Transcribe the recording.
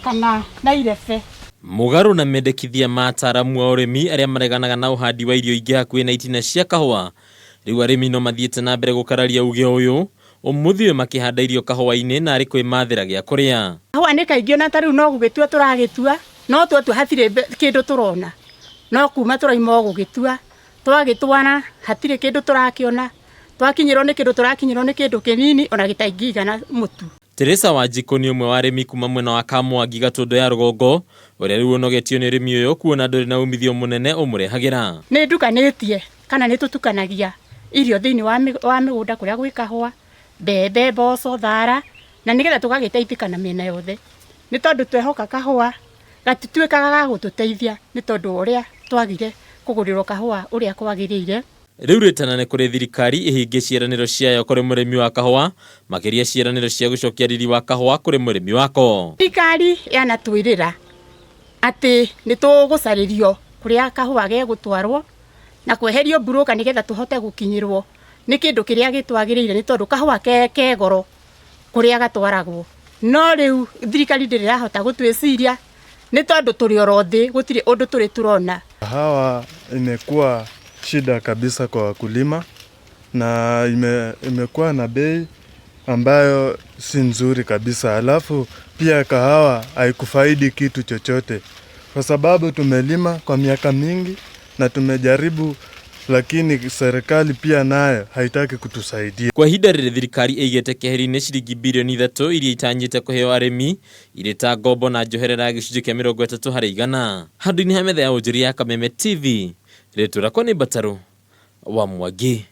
kana na irebe. Mugaru na mendekithia mataramu a urimi aria mareganaga na uhandi wa irio ingi hakuhi na itina cia kahua. Riu arimi no mathiete na mbere gukararia uge uyu umuthi makihanda irio kahua-ini na ari kwimathira gia kuria. Kahua ni kaingĩ na tariu no gugitua turagitua no tu hatire kindu turona. No kuuma turaima gugitua twagitwana hatire kindu turakiona. Twakinyirwo ni kindu turakinyirwo ni kindu kinini ona gitaingigana mutu. Teresa Wanjiko ni umwe wa arimi kuma mwena wa Mwangi Gatundu ya rugongo uria riu nogetio ni arimi uyu kuona nduri na umithio munene umurehagira. Ni ndukanitie kana ni tutukanagia irio thiini wa migunda kuria gwi kahua, mbembe, mboco, thara na nigetha tugagiteithikana miena yothe. Ni tondu twehoka kahua gatituikaga ga gututeithia ni tondu uria twagire kugurirwo kahua uria kwagiriire. Riu ritanane kuri thirikari ihinge ciaraniro ciayo kuri murimi wa kahua makiria ciaraniro cia gucokia riri wa kahua kuri murimi wako. Thirikari yanatwirira ati ni tugucaririo kuria kahua ge gutwarwo na kweherio buroka nigetha tuhote gukinyirwo ni kindu kiria gitwagiriire ni tondu kahua ke goro kuria gatwaragwo. No riu thirikari ndirahota gutwiciria ni tondu turi orothi gutire undu turi turona. Hawa imekuwa shida kabisa kwa wakulima na imekuwa na bei ambayo si nzuri kabisa. Alafu pia kahawa haikufaidi kitu chochote kwa sababu tumelima kwa miaka mingi na tumejaribu, lakini serikali pia nayo haitaki kutusaidia. Kwa ihinda riri thirikari igete keheri-ini ciringi bilioni 3 iria itanyite kuheo arimi iri ta ngombo na njoherera ya gicunji kia 30 harĩ 100. Handũ-inĩ ha metha ya ũnjĩria ya Kameme TV, rĩtwa rĩakwa nĩ Mbataru wa Mwangi.